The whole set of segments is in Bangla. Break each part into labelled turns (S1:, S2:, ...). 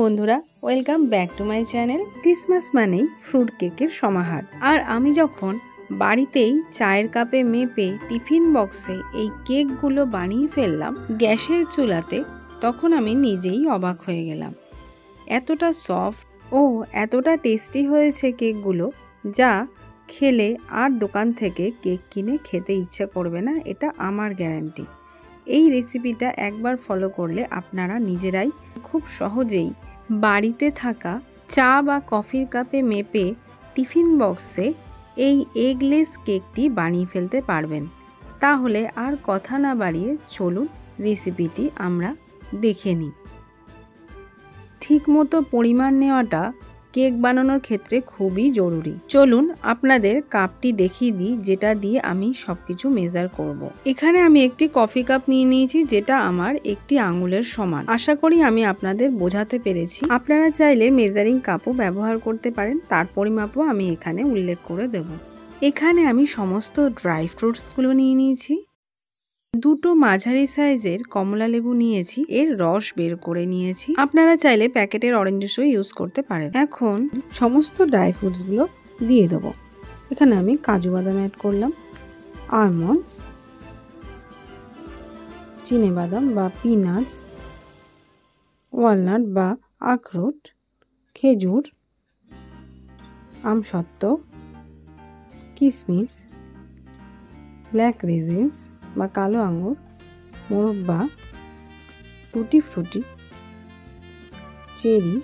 S1: বন্ধুরা, welcome back to my channel. Christmas মানেই ফ্রুট কেকের সমাহার। আর আমি যখন বাড়িতেই চায়ের কাপে মেপে টিফিন বক্সে এই কেকগুলো বানিয়ে ফেললাম গ্যাসের চুলাতে, তখন আমি নিজেই অবাক হয়ে গেলাম। এতটা সফট ও এতটা টেস্টি হয়েছে কেকগুলো, যা খেলে আর দোকান থেকে কেক কিনে খেতে ইচ্ছা করবে না, এটা আমার গ্যারান্টি। এই রেসিপিটা একবার ফলো করলে আপনারা নিজেরাই খুব সহজেই বাড়িতে থাকা চা বা কফির কাপে মেপে টিফিন বক্সে এই এগলেস কেকটি বানিয়ে ফেলতে পারবেন। তাহলে আর কথা না বাড়িয়ে চলুন রেসিপিটি আমরা দেখে নিই। ঠিকমতো পরিমাণ নেওয়াটা কেক বানানোর ক্ষেত্রে খুবই জরুরি। চলুন আপনাদের কাপটি দেখিয়ে দিই, যেটা দিয়ে আমি সবকিছু মেজার করব। এখানে আমি একটি কফি কাপ নিয়ে নিয়েছি, যেটা আমার একটি আঙুলের সমান। আশা করি আমি আপনাদের বোঝাতে পেরেছি। আপনারা চাইলে মেজারিং কাপও ব্যবহার করতে পারেন, তার পরিমাপও আমি এখানে উল্লেখ করে দেব। এখানে আমি সমস্ত ড্রাই ফ্রুটসগুলো নিয়ে নিয়েছি। দুটো মাঝারি সাইজের কমলা লেবু নিয়েছি, এর রস বের করে নিয়েছি। আপনারা চাইলে প্যাকেটের অরেঞ্জ জুসও ইউজ করতে পারেন। এখন সমস্ত ড্রাই ফ্রুটসগুলো দিয়ে দেবো। এখানে আমি কাজু বাদাম অ্যাড করলাম, আলমন্ডস, চিনে বাদাম বা পিনাটস, ওয়ালনাট বা আখরোট, খেজুর, আমসত্ত্ব, কিশমিশ, ব্ল্যাক রেজিনস বা কালো আঙুর, মোরব্বা, টুটি ফ্রুটি, চেরি,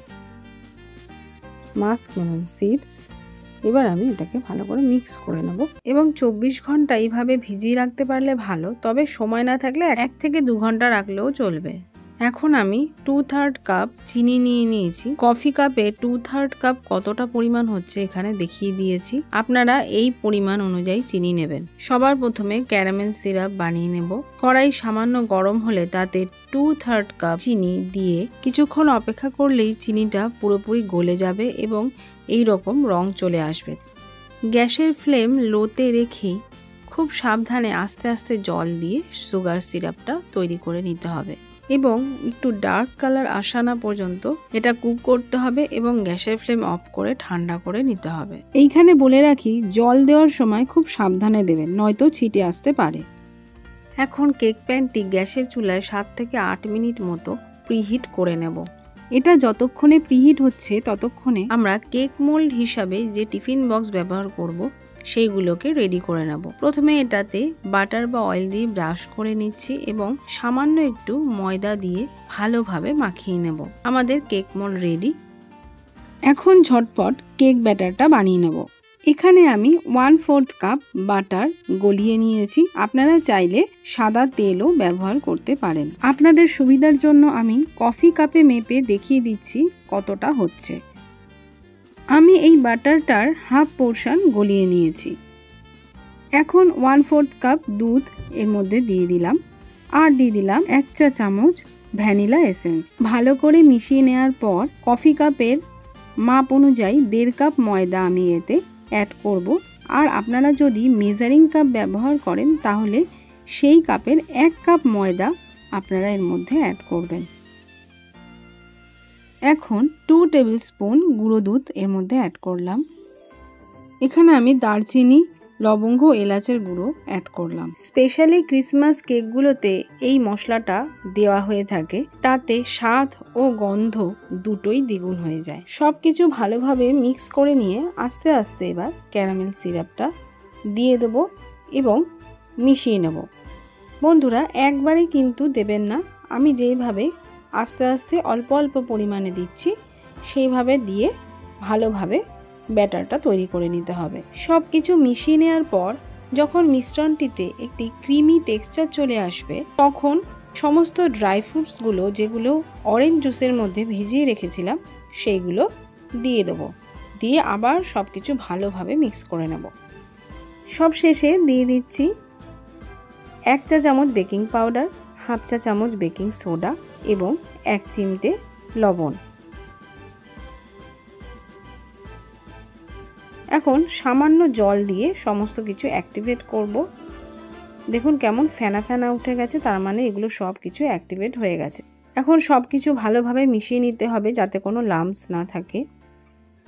S1: মাস্কমেলন সিডস। এবার আমি এটাকে ভালো করে মিক্স করে নেব এবং 24 ঘন্টা এইভাবে ভিজিয়ে রাখতে পারলে ভালো, তবে সময় না থাকলে 1 থেকে 2 ঘন্টা রাখলেও চলবে। এখন আমি 2/3 কাপ চিনি নিয়ে নিয়েছি। কফি কাপে 2/3 কাপ কতটা পরিমাণ হচ্ছে এখানে দেখিয়ে দিয়েছি, আপনারা এই পরিমাণ অনুযায়ী চিনি নেবেন। সবার প্রথমে ক্যারামেল সিরাপ বানিয়ে নেব। কড়াই সামান্য গরম হলে তাতে 2/3 কাপ চিনি দিয়ে কিছুক্ষণ অপেক্ষা করলেই চিনিটা পুরোপুরি গলে যাবে এবং এই রকম রং চলে আসবে। গ্যাসের ফ্লেম লোতে রেখেই খুব সাবধানে আস্তে আস্তে জল দিয়ে সুগার সিরাপটা তৈরি করে নিতে হবে এবং একটু ডার্ক কালার আসা না পর্যন্ত এটা কুক করতে হবে এবং গ্যাসের ফ্লেম অফ করে ঠান্ডা করে নিতে হবে। এইখানে বলে রাখি, জল দেওয়ার সময় খুব সাবধানে দেবেন, নয়তো ছিটে আসতে পারে। এখন কেক প্যানটি গ্যাসের চুলায় 7 থেকে 8 মিনিট মতো প্রিহিট করে নেব। এটা যতক্ষণে প্রিহিট হচ্ছে ততক্ষণে আমরা কেক মোল্ড হিসাবে যে টিফিন বক্স ব্যবহার করব সেইগুলোকে রেডি করে নেব। প্রথমে এটাতে বাটার বা অয়েল দিয়ে ব্রাশ করে নিচ্ছি এবং সামান্য একটু ময়দা দিয়ে ভালোভাবে মাখিয়ে নেব। আমাদের কেক মোল্ড রেডি। এখন ঝটপট কেক ব্যাটারটা বানিয়ে নেব। এখানে আমি 1/4 কাপ বাটার গলিয়ে নিয়েছি। আপনারা চাইলে সাদা তেলও ব্যবহার করতে পারেন। আপনাদের সুবিধার জন্য আমি কফি কাপে মেপে দেখিয়ে দিচ্ছি কতটা হচ্ছে। আমি এই বাটারটার হাফ পোর্শন গলিয়ে নিয়েছি। এখন 1/4 কাপ দুধ এর মধ্যে দিয়ে দিলাম আর দিয়ে দিলাম 1 চা চামচ ভ্যানিলা এসেন্স। ভালো করে মিশিয়ে নেওয়ার পর কফি কাপের মাপ অনুযায়ী 1.5 কাপ ময়দা আমি এতে অ্যাড করব। আর আপনারা যদি মেজারিং কাপ ব্যবহার করেন তাহলে সেই কাপের 1 কাপ ময়দা আপনারা এর মধ্যে অ্যাড করবেন। এখন 2 টেবিল স্পুন গুঁড়ো দুধ এর মধ্যে অ্যাড করলাম। এখানে আমি দারচিনি, লবঙ্গ, এলাচের গুঁড়ো অ্যাড করলাম। স্পেশালি ক্রিসমাস কেকগুলোতে এই মশলাটা দেওয়া হয়ে থাকে, তাতে স্বাদ ও গন্ধ দুটোই দ্বিগুণ হয়ে যায়। সব কিছু ভালোভাবে মিক্স করে নিয়ে আস্তে আস্তে এবার ক্যারামেল সিরাপটা দিয়ে দেব এবং মিশিয়ে নেব। বন্ধুরা, একবারে কিন্তু দেবেন না, আমি যেইভাবে আস্তে আস্তে অল্প অল্প পরিমাণে দিচ্ছি সেইভাবে দিয়ে ভালোভাবে ব্যাটারটা তৈরি করে নিতে হবে। সব কিছু মিশিয়ে নেওয়ার পর যখন মিশ্রণটিতে একটি ক্রিমি টেক্সচার চলে আসবে, তখন সমস্ত ড্রাই ফ্রুটসগুলো যেগুলো অরেঞ্জ জুসের মধ্যে ভিজিয়ে রেখেছিলাম সেইগুলো দিয়ে দেবো। দিয়ে আবার সব কিছু ভালোভাবে মিক্স করে নেব। সব শেষে দিয়ে দিচ্ছি 1 চা চামচ বেকিং পাউডার, হাফ চা চামচ বেকিং সোডা এবং 1 চিমটে লবণ। এখন সামান্য জল দিয়ে সমস্ত কিছু অ্যাক্টিভেট করব। দেখুন কেমন ফেনা ফেনা উঠে গেছে, তার মানে এগুলো সব কিছু অ্যাক্টিভেট হয়ে গেছে। এখন সব কিছু ভালোভাবে মিশিয়ে নিতে হবে যাতে কোনো লাম্পস না থাকে।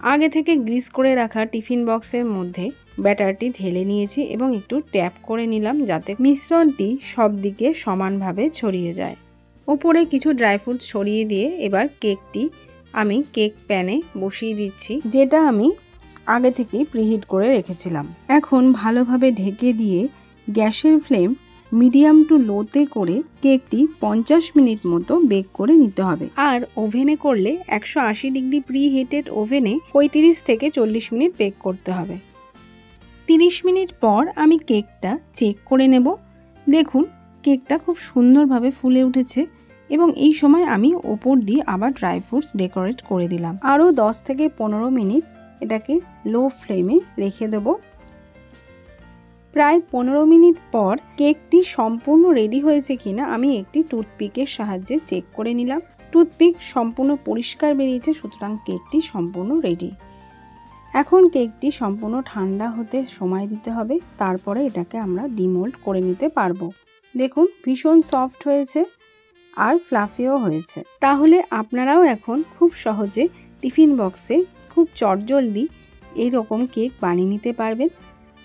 S1: আগে থেকে গ্রিস করে রাখা টিফিন বক্সের মধ্যে ব্যাটারটি ঢেলে নিয়েছি এবং একটু ট্যাপ করে নিলাম যাতে মিশ্রণটি সব দিকে সমানভাবে ছড়িয়ে যায়। ওপরে কিছু ড্রাই ফ্রুট ছড়িয়ে দিয়ে এবার কেকটি আমি কেক প্যানে বসিয়ে দিচ্ছি, যেটা আমি আগে থেকেই প্রিহিট করে রেখেছিলাম। এখন ভালোভাবে ঢেকে দিয়ে গ্যাসের ফ্লেম মিডিয়াম টু লোতে করে কেকটি 50 মিনিট মতো বেক করে নিতে হবে। আর ওভেনে করলে 180 ডিগ্রি প্রিহিটেড ওভেনে 35 থেকে 40 মিনিট বেক করতে হবে। 30 মিনিট পর আমি কেকটা চেক করে নেব। দেখুন কেকটা খুব সুন্দরভাবে ফুলে উঠেছে এবং এই সময় আমি ওপর দিয়ে আবার ড্রাই ফ্রুটস ডেকোরেট করে দিলাম। আরও 10 থেকে 15 মিনিট এটাকে লো ফ্লেমে রেখে দেব। প্রায় 15 মিনিট পর কেকটি সম্পূর্ণ রেডি হয়েছে কিনা আমি একটি টুথপিকের সাহায্যে চেক করে নিলাম। টুথপিক সম্পূর্ণ পরিষ্কার বেরিয়েছে, সুতরাং কেকটি সম্পূর্ণ রেডি। এখন কেকটি সম্পূর্ণ ঠান্ডা হতে সময় দিতে হবে, তারপরে এটাকে আমরা ডিমোল্ড করে নিতে পারবো। দেখুন ভীষণ সফট হয়েছে আর ফ্লাফিও হয়েছে। তাহলে আপনারাও এখন খুব সহজে টিফিন বক্সে খুব চটজলদি এইরকম কেক বানিয়ে নিতে পারবেন।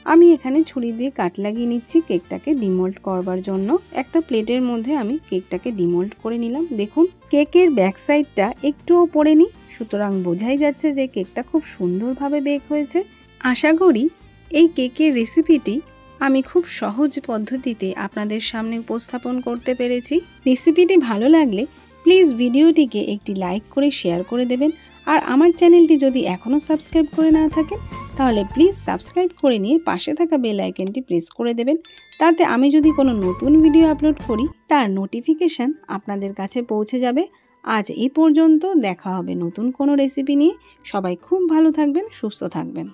S1: আমি এখানে ছুরি দিয়ে কাট লাগিয়ে নিচ্ছি কেকটাকে ডিমোল্ড করবার জন্য। একটা প্লেটের মধ্যে আমি কেকটাকে ডিমোল্ড করে নিলাম। দেখুন কেকের ব্যাক সাইডটা একটুও পড়েনি, সুতরাং বোঝাই যাচ্ছে যে কেকটা খুব সুন্দরভাবে বেক হয়েছে। আশা করি এই কেকের রেসিপিটি আমি খুব সহজ পদ্ধতিতে আপনাদের সামনে উপস্থাপন করতে পেরেছি। রেসিপিটি ভালো লাগলে প্লিজ ভিডিওটিকে একটি লাইক করে শেয়ার করে দেবেন। আর আমার চ্যানেলটি যদি এখনও সাবস্ক্রাইব করে না থাকেন তাহলে প্লিজ সাবস্ক্রাইব করে নিয়ে পাশে থাকা বেল আইকনটি প্রেস করে দেবেন। তাতে আমি যদি কোনো নতুন ভিডিও আপলোড করি তার নোটিফিকেশান আপনাদের কাছে পৌঁছে যাবে। আজ এই পর্যন্ত, দেখা হবে নতুন কোনো রেসিপি নিয়ে। সবাই খুব ভালো থাকবেন, সুস্থ থাকবেন।